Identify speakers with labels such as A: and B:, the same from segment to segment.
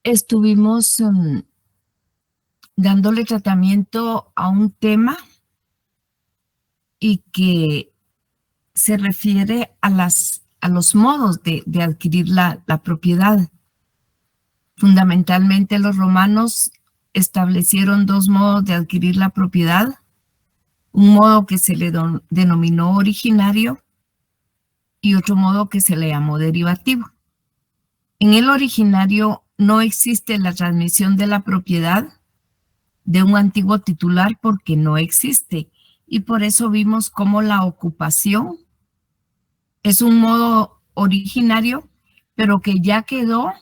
A: estuvimos dándole tratamiento a un tema y que se refiere a los modos de adquirir la propiedad. Fundamentalmente, los romanos establecieron dos modos de adquirir la propiedad. Un modo que se le denominó originario y otro modo que se le llamó derivativo. En el originario no existe la transmisión de la propiedad de un antiguo titular porque no existe. Y por eso vimos cómo la ocupación es un modo originario, pero que ya quedó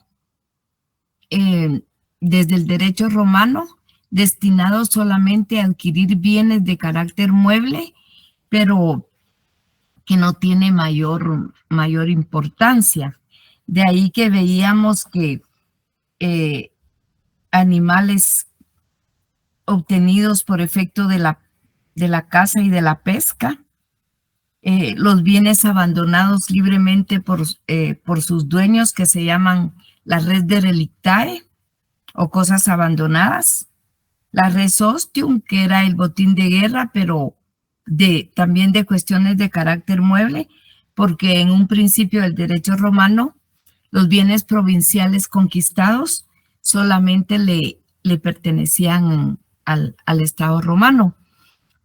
A: desde el derecho romano destinado solamente a adquirir bienes de carácter mueble, pero que no tiene mayor importancia. De ahí que veíamos que animales obtenidos por efecto de la caza y de la pesca, los bienes abandonados libremente por sus dueños, que se llaman la res de relictae o cosas abandonadas, la res ostium, que era el botín de guerra, pero también de cuestiones de carácter mueble, porque en un principio del derecho romano, los bienes provinciales conquistados solamente le pertenecían al Estado romano.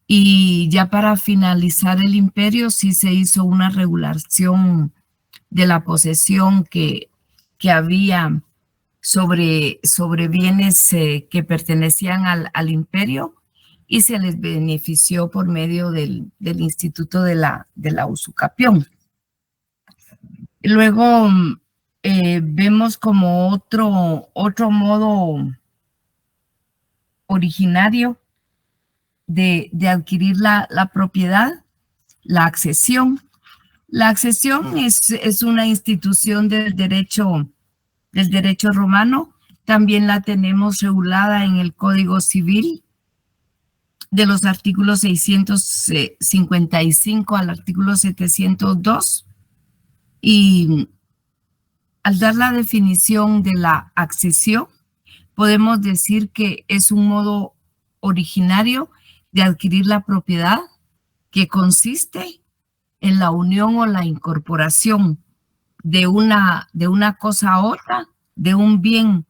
A: Y ya para finalizar el imperio sí se hizo una regulación de la posesión que había sobre bienes que pertenecían al imperio, y se les benefició por medio del instituto de la usucapión. Luego vemos como otro modo originario de adquirir la propiedad, la accesión. La accesión es una institución del derecho romano. También la tenemos regulada en el Código Civil, de los artículos 655 al artículo 702. Y al dar la definición de la accesión, podemos decir que es un modo originario de adquirir la propiedad que consiste en la unión o la incorporación de una cosa a otra, de un bien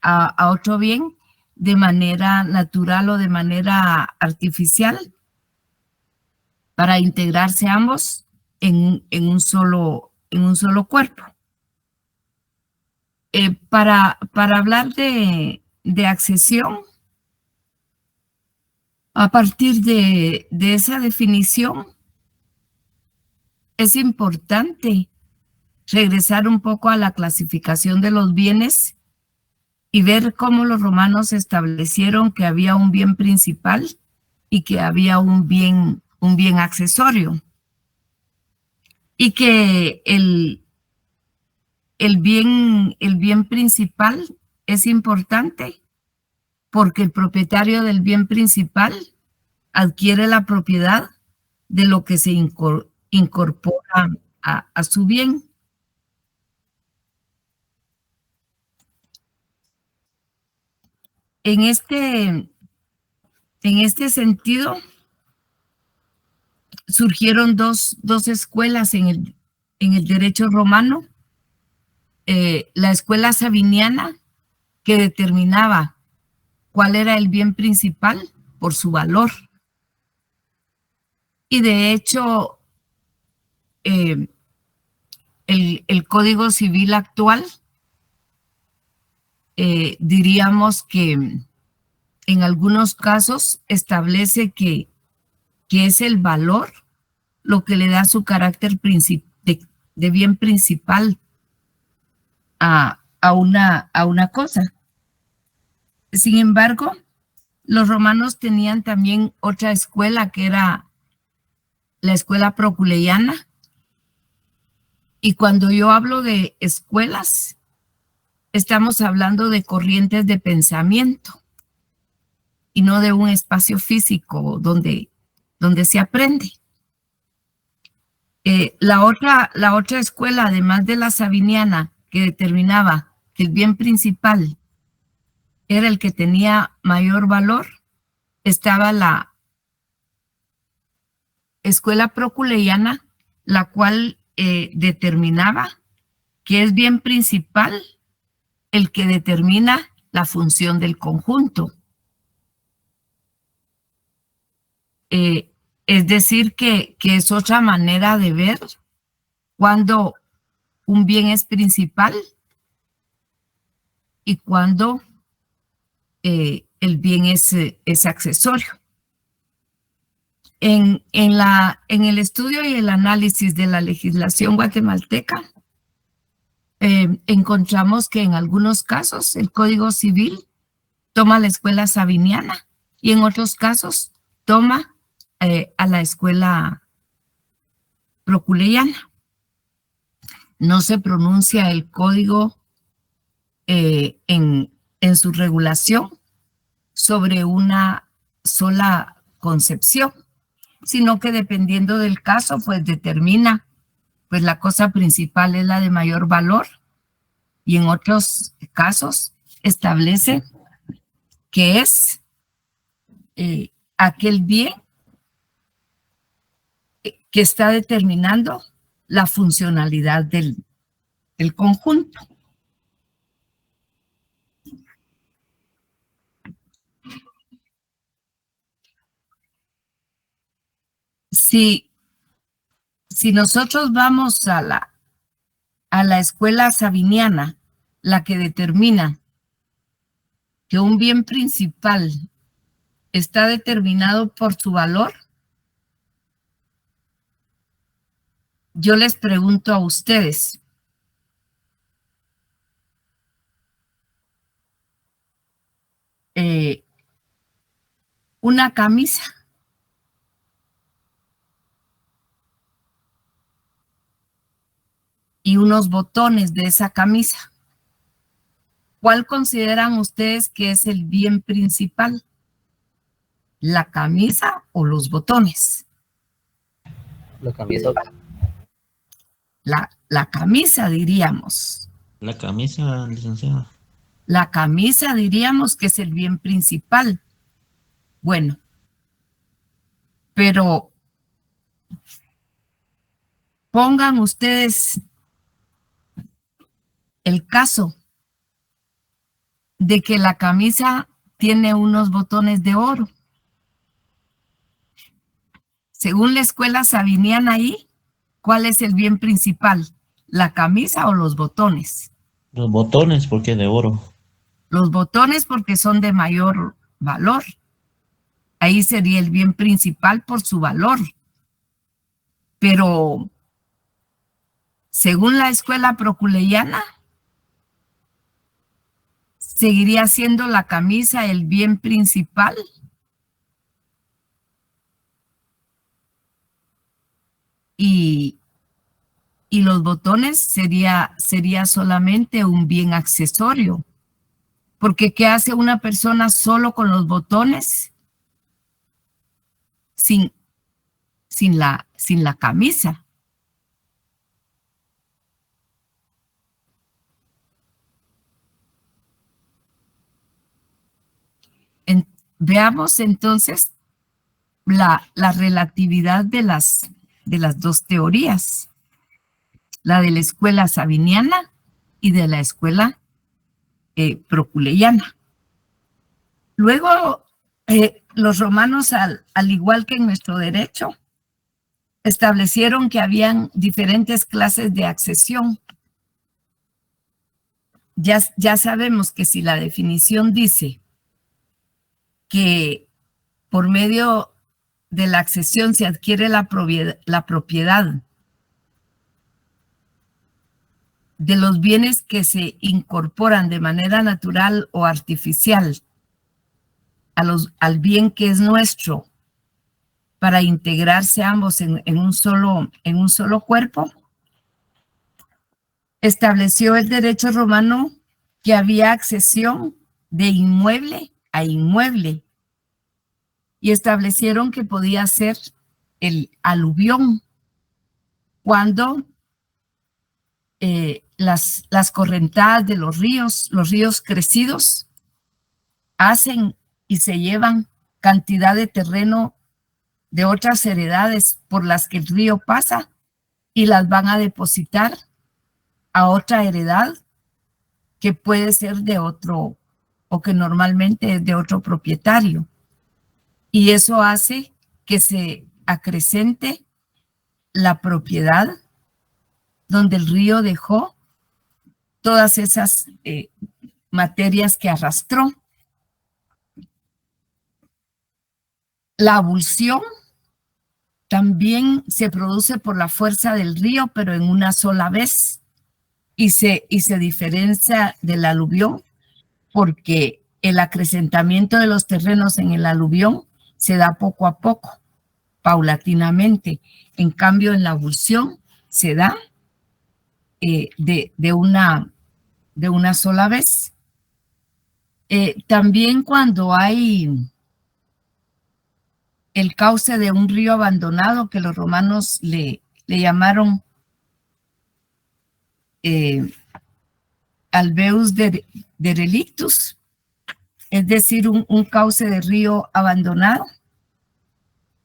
A: a otro bien, de manera natural o de manera artificial, para integrarse ambos en un solo cuerpo. Para hablar de accesión, a partir de esa definición, es importante regresar un poco a la clasificación de los bienes y ver cómo los romanos establecieron que había un bien principal y que había un bien accesorio. Y que el bien principal es importante porque el propietario del bien principal adquiere la propiedad de lo que se incorpora a su bien. En este sentido, surgieron dos escuelas en el derecho romano. La escuela sabiniana, que determinaba cuál era el bien principal por su valor. Y de hecho, el Código Civil actual, diríamos que en algunos casos establece que es el valor lo que le da su carácter de bien principal a una cosa. Sin embargo, los romanos tenían también otra escuela, que era la escuela proculeyana. Y cuando yo hablo de escuelas, estamos hablando de corrientes de pensamiento y no de un espacio físico donde se aprende. La otra escuela, además de la sabiniana, que determinaba que el bien principal era el que tenía mayor valor. Estaba la escuela proculeyana, la cual determinaba que es bien principal el que determina la función del conjunto. Es decir, que es otra manera de ver cuando un bien es principal y cuando el bien es accesorio. En el estudio y el análisis de la legislación guatemalteca, encontramos que en algunos casos el Código Civil toma la escuela sabiniana y en otros casos toma a la escuela proculeyana. No se pronuncia el código en su regulación sobre una sola concepción, sino que dependiendo del caso, pues determina, pues la cosa principal es la de mayor valor y en otros casos establece que es aquel bien que está determinando la funcionalidad del conjunto. Si nosotros vamos a la escuela sabiniana, la que determina que un bien principal está determinado por su valor, yo les pregunto a ustedes, una camisa y unos botones de esa camisa, ¿cuál consideran ustedes que es el bien principal? ¿La camisa o los botones?
B: La camisa.
A: La camisa, diríamos.
C: La camisa, licenciada.
A: La camisa, diríamos que es el bien principal. Bueno, pero pongan ustedes el caso de que la camisa tiene unos botones de oro. Según la escuela sabiniana ahí, ¿cuál es el bien principal? ¿La camisa o los botones?
C: Los botones, porque de oro.
A: Los botones porque son de mayor valor. Ahí sería el bien principal por su valor. Pero según la escuela proculeyana, ¿seguiría siendo la camisa el bien principal? Y los botones sería solamente un bien accesorio. Porque ¿qué hace una persona solo con los botones sin la camisa? Veamos entonces la relatividad de las dos teorías, la de la escuela sabiniana y de la escuela proculeyana. Luego, los romanos, al igual que en nuestro derecho, establecieron que habían diferentes clases de accesión. Ya sabemos que si la definición dice que por medio de la accesión se adquiere la propiedad de los bienes que se incorporan de manera natural o artificial al bien que es nuestro para integrarse ambos en un solo cuerpo, estableció el derecho romano que había accesión de inmueble a inmueble y establecieron que podía ser el aluvión cuando las correntadas de los ríos crecidos, hacen y se llevan cantidad de terreno de otras heredades por las que el río pasa y las van a depositar a otra heredad que puede ser de otro o que normalmente es de otro propietario. Y eso hace que se acrecente la propiedad donde el río dejó todas esas materias que arrastró. La abulsión también se produce por la fuerza del río, pero en una sola vez, y se diferencia del aluvión porque el acrecentamiento de los terrenos en el aluvión se da poco a poco, paulatinamente. En cambio, en la abulsión se da de una sola vez. También cuando hay el cauce de un río abandonado, que los romanos le llamaron alveus derelictus, es decir, un cauce de río abandonado.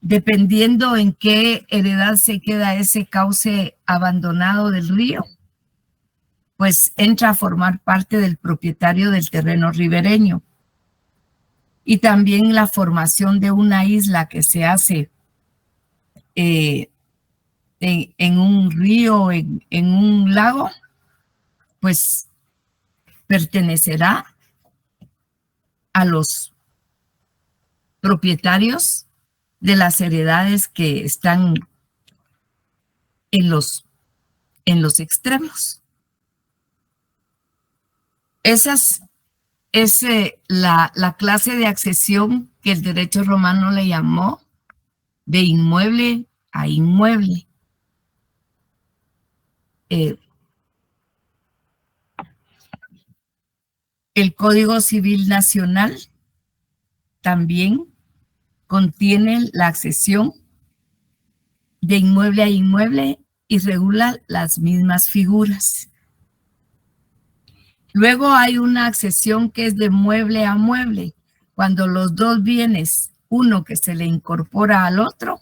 A: Dependiendo en qué heredad se queda ese cauce abandonado del río, pues entra a formar parte del propietario del terreno ribereño. Y también la formación de una isla que se hace en un río, en un lago, pues pertenecerá a los propietarios de las heredades que están en los extremos. Esa es la clase de accesión que el derecho romano le llamó de inmueble a inmueble. El Código Civil Nacional también contiene la accesión de inmueble a inmueble y regula las mismas figuras. Luego hay una accesión que es de mueble a mueble, cuando los dos bienes, uno que se le incorpora al otro,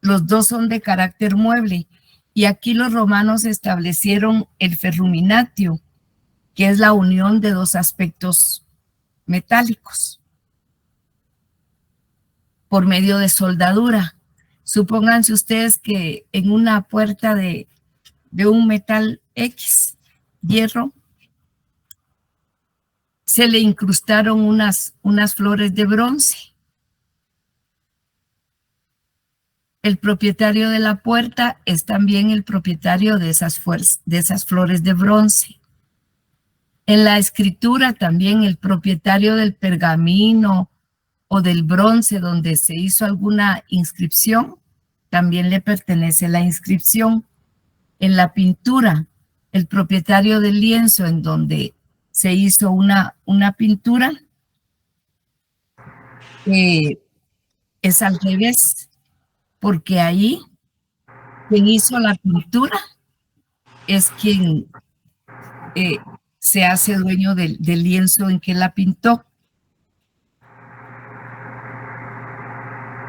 A: los dos son de carácter mueble. Y aquí los romanos establecieron el ferruminatio, que es la unión de dos aspectos metálicos por medio de soldadura. Supónganse ustedes que en una puerta de un metal X, hierro, se le incrustaron unas flores de bronce. El propietario de la puerta es también el propietario de esas flores de bronce. En la escritura también el propietario del pergamino o del bronce donde se hizo alguna inscripción, también le pertenece la inscripción. En la pintura, el propietario del lienzo en donde se hizo una pintura, es al revés, porque ahí quien hizo la pintura es quien se hace dueño del lienzo en que la pintó.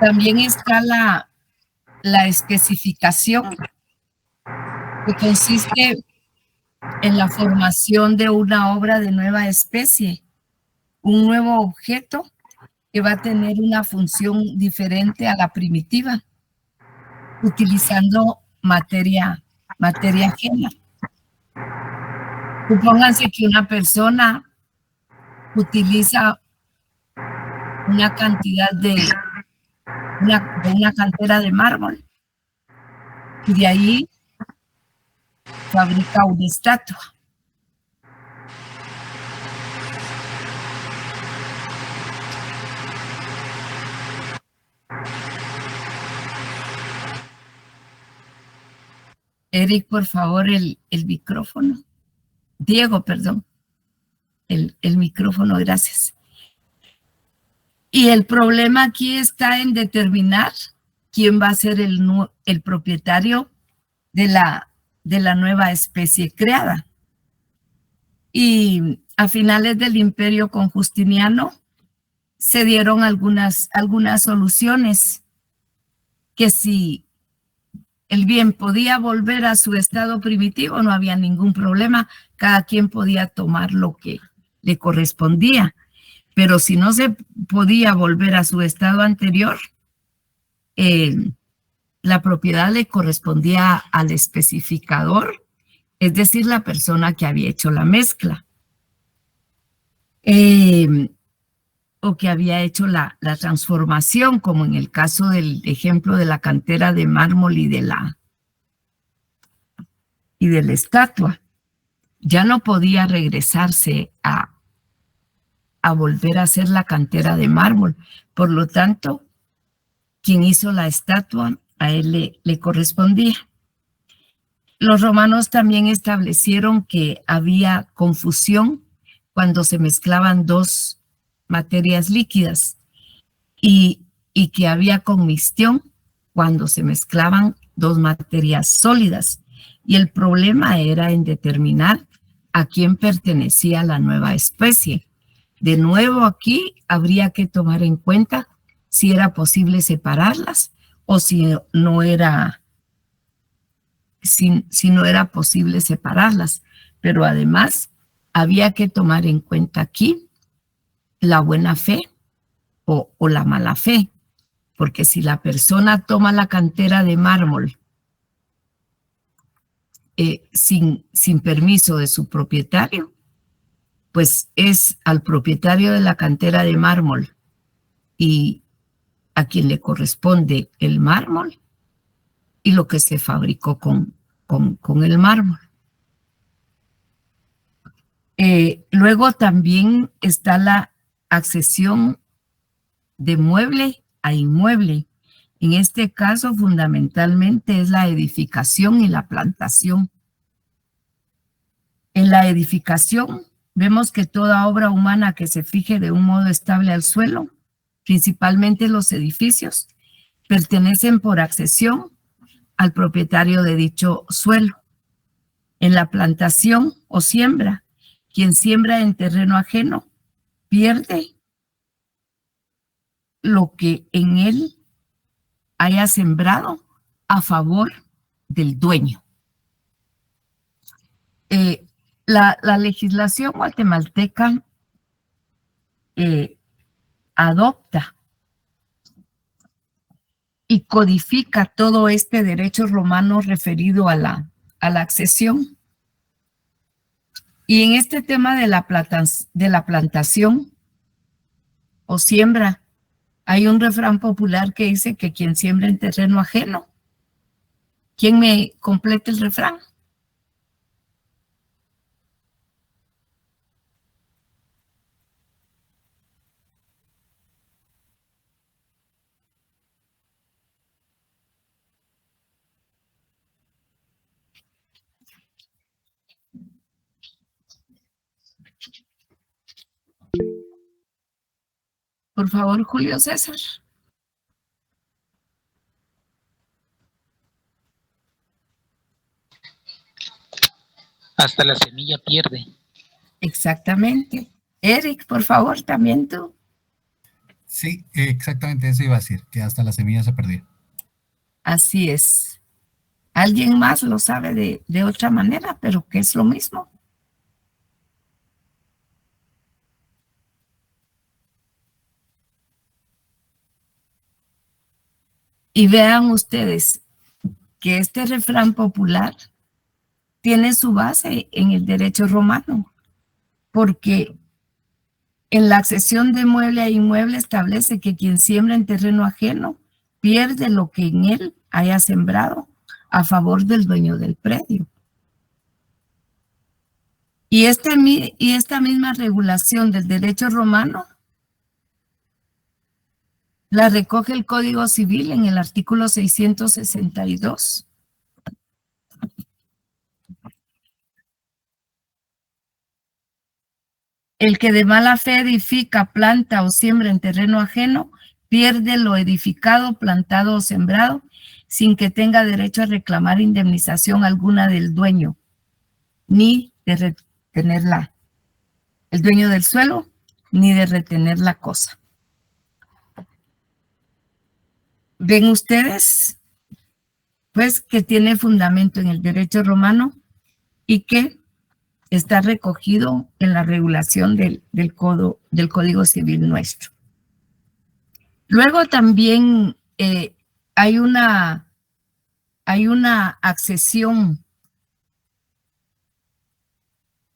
A: También está la especificación, que consiste en la formación de una obra de nueva especie, un nuevo objeto que va a tener una función diferente a la primitiva, utilizando materia ajena. Supónganse que una persona utiliza una cantidad de una cantera de mármol y de ahí fabrica una estatua. Eric, por favor, el micrófono. Diego, perdón. El micrófono, gracias. Y el problema aquí está en determinar quién va a ser el propietario de la nueva especie creada. Y a finales del imperio con Justiniano se dieron algunas soluciones que si el bien podía volver a su estado primitivo, no había ningún problema, cada quien podía tomar lo que le correspondía. Pero si no se podía volver a su estado anterior, la propiedad le correspondía al especificador, es decir, la persona que había hecho la mezcla. O que había hecho la transformación, como en el caso del ejemplo de la cantera de mármol y de la estatua. Ya no podía regresarse a volver a hacer la cantera de mármol. Por lo tanto, quien hizo la estatua, a él le correspondía. Los romanos también establecieron que había confusión cuando se mezclaban dos materias líquidas y que había commistión cuando se mezclaban dos materias sólidas. Y el problema era en determinar a quién pertenecía la nueva especie. De nuevo aquí habría que tomar en cuenta si era posible separarlas o si no era posible separarlas. Pero además había que tomar en cuenta aquí la buena fe o la mala fe, porque si la persona toma la cantera de mármol sin permiso de su propietario, pues es al propietario de la cantera de mármol y a quien le corresponde el mármol y lo que se fabricó con el mármol. Luego también está la accesión de mueble a inmueble. En este caso, fundamentalmente es la edificación y la plantación. En la edificación, vemos que toda obra humana que se fije de un modo estable al suelo, principalmente los edificios, pertenecen por accesión al propietario de dicho suelo. En la plantación o siembra, quien siembra en terreno ajeno pierde lo que en él haya sembrado a favor del dueño. La legislación guatemalteca adopta y codifica todo este derecho romano referido a la accesión. Y en este tema de la plantación o siembra, hay un refrán popular que dice que quien siembra en terreno ajeno. ¿Quién me completa el refrán? Por favor, Julio César.
D: Hasta la semilla pierde.
A: Exactamente. Eric, por favor, también tú.
E: Sí, exactamente eso iba a decir, que hasta la semilla se perdió.
A: Así es. Alguien más lo sabe de otra manera, pero que es lo mismo. Y vean ustedes que este refrán popular tiene su base en el derecho romano, porque en la accesión de mueble a inmueble establece que quien siembra en terreno ajeno pierde lo que en él haya sembrado a favor del dueño del predio. Y esta misma regulación del derecho romano la recoge el Código Civil en el artículo 662. El que de mala fe edifica, planta o siembra en terreno ajeno, pierde lo edificado, plantado o sembrado, sin que tenga derecho a reclamar indemnización alguna del dueño, ni de retener el dueño del suelo, ni de retener la cosa. ¿Ven ustedes? Pues que tiene fundamento en el derecho romano y que está recogido en la regulación del Código Civil nuestro. Luego también hay una accesión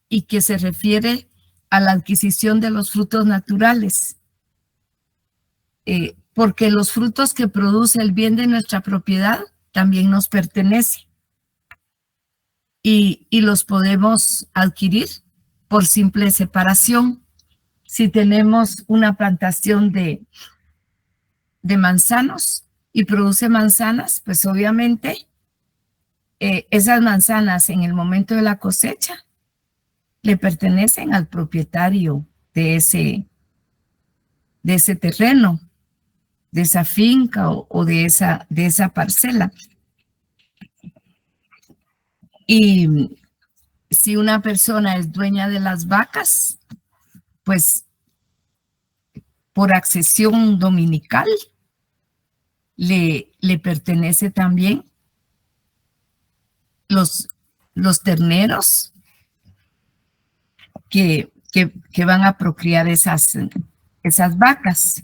A: y que se refiere a la adquisición de los frutos naturales, porque los frutos que produce el bien de nuestra propiedad también nos pertenecen y los podemos adquirir por simple separación. Si tenemos una plantación de manzanos y produce manzanas, pues obviamente esas manzanas en el momento de la cosecha le pertenecen al propietario de ese terreno, de esa finca o de esa parcela. Y si una persona es dueña de las vacas, pues por accesión dominical le pertenece también los terneros que van a procrear esas vacas.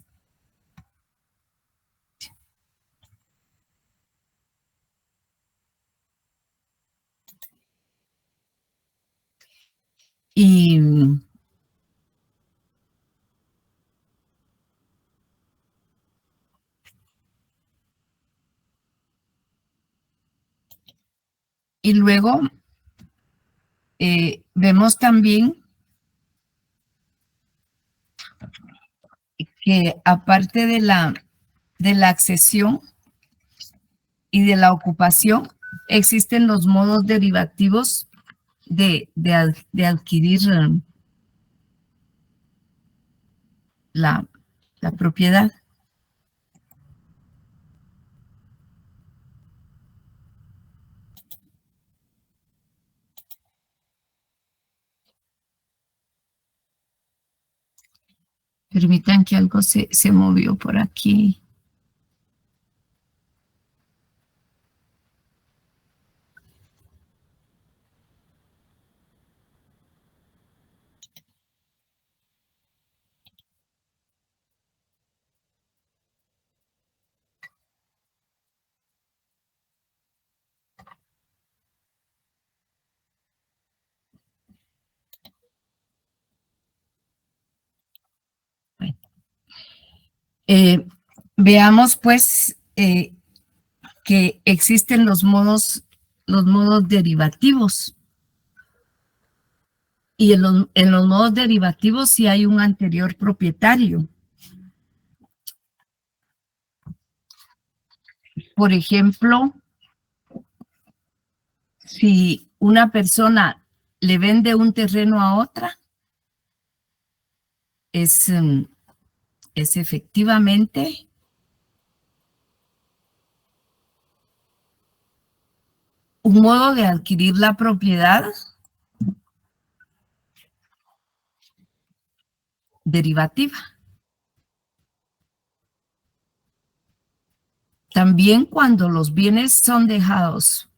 A: Y luego vemos también que aparte de la accesión y de la ocupación, existen los modos derivativos de adquirir la propiedad. Permitan que algo se movió por aquí. Veamos pues que existen los modos derivativos. Y en los modos derivativos sí hay un anterior propietario. Por ejemplo, si una persona le vende un terreno a otra, es efectivamente un modo de adquirir la propiedad derivativa. También cuando los bienes son dejados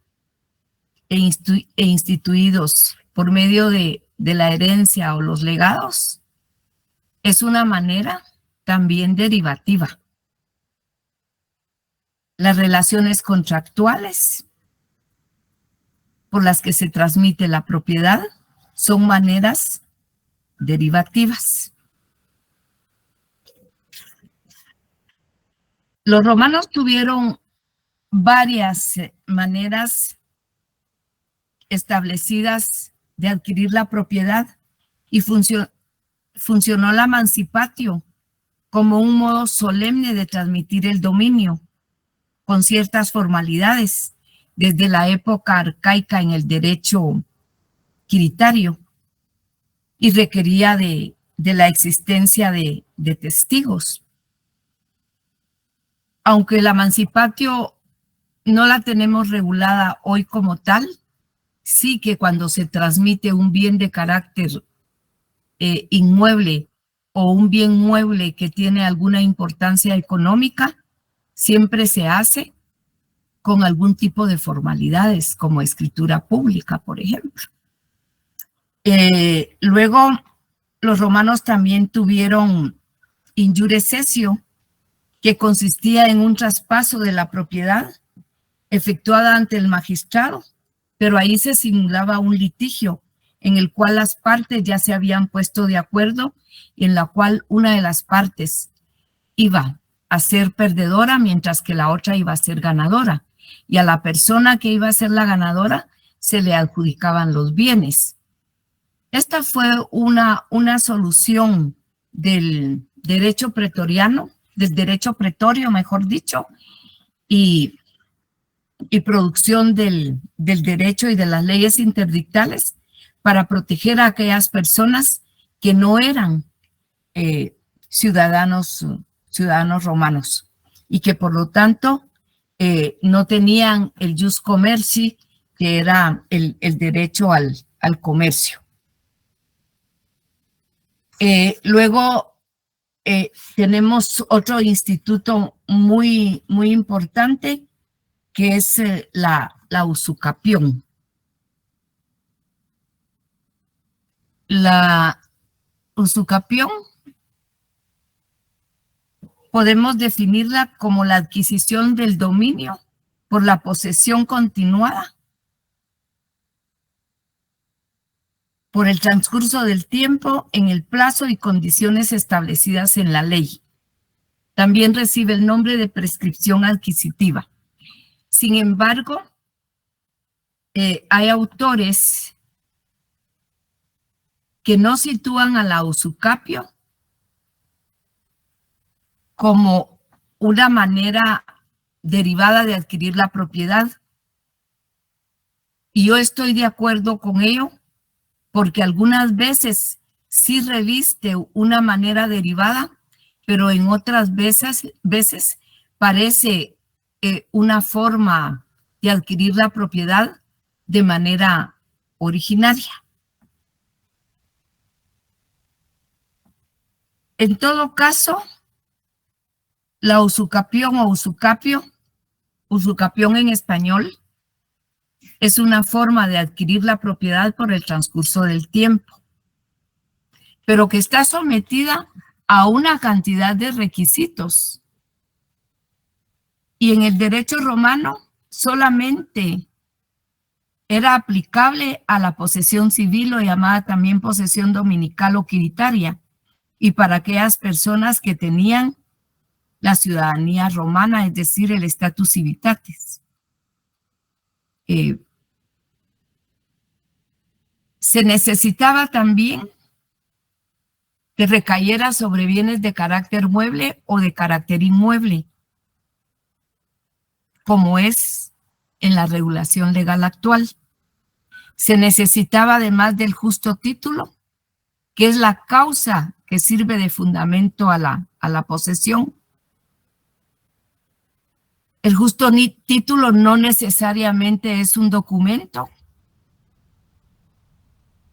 A: e instituidos por medio de la herencia o los legados, es una manera también derivativa. Las relaciones contractuales por las que se transmite la propiedad son maneras derivativas. Los romanos tuvieron varias maneras establecidas de adquirir la propiedad y funcionó la emancipatio como un modo solemne de transmitir el dominio con ciertas formalidades desde la época arcaica en el derecho quiritario y requería de la existencia de testigos. Aunque la emancipatio no la tenemos regulada hoy como tal, sí que cuando se transmite un bien de carácter inmueble o un bien mueble que tiene alguna importancia económica, siempre se hace con algún tipo de formalidades, como escritura pública, por ejemplo. Luego, los romanos también tuvieron injure cessio, que consistía en un traspaso de la propiedad efectuada ante el magistrado, pero ahí se simulaba un litigio en el cual las partes ya se habían puesto de acuerdo y en la cual una de las partes iba a ser perdedora mientras que la otra iba a ser ganadora. Y a la persona que iba a ser la ganadora se le adjudicaban los bienes. Esta fue una solución del derecho pretoriano, del derecho pretorio, mejor dicho, y producción del derecho y de las leyes interdictales para proteger a aquellas personas que no eran ciudadanos romanos y que por lo tanto no tenían el jus commerci, que era el derecho al comercio. Luego tenemos otro instituto muy importante, que es la usucapión. La usucapión podemos definirla como la adquisición del dominio por la posesión continuada por el transcurso del tiempo en el plazo y condiciones establecidas en la ley. También recibe el nombre de prescripción adquisitiva. Sin embargo, hay autores que no sitúan a la usucapio como una manera derivada de adquirir la propiedad. Y yo estoy de acuerdo con ello, porque algunas veces sí reviste una manera derivada, pero en otras veces parece una forma de adquirir la propiedad de manera originaria. En todo caso, la usucapión o usucapio, usucapión en español, es una forma de adquirir la propiedad por el transcurso del tiempo, pero que está sometida a una cantidad de requisitos. Y en el derecho romano solamente era aplicable a la posesión civil o llamada también posesión dominical o quiritaria, y para aquellas personas que tenían la ciudadanía romana, es decir, el status civitatis. Se necesitaba también que recayera sobre bienes de carácter mueble o de carácter inmueble, como es en la regulación legal actual. Se necesitaba, además del justo título, que es la causa que sirve de fundamento a la posesión. El justo título no necesariamente es un documento,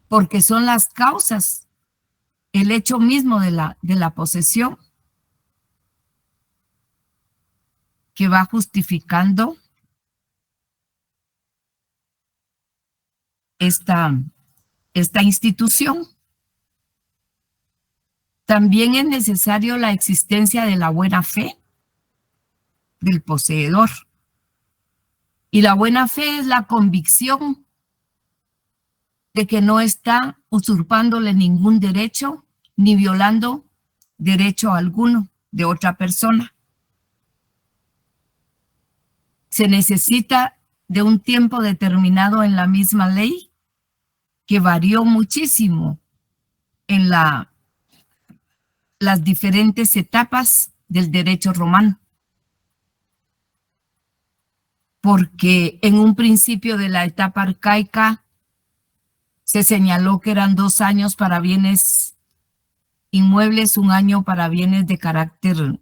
A: porque son las causas, el hecho mismo de la posesión, que va justificando esta institución. También es necesario la existencia de la buena fe del poseedor. Y la buena fe es la convicción de que no está usurpándole ningún derecho ni violando derecho alguno de otra persona. Se necesita de un tiempo determinado en la misma ley, que varió muchísimo en las diferentes etapas del derecho romano. Porque en un principio de la etapa arcaica se señaló que eran 2 años para bienes inmuebles, 1 año para bienes de carácter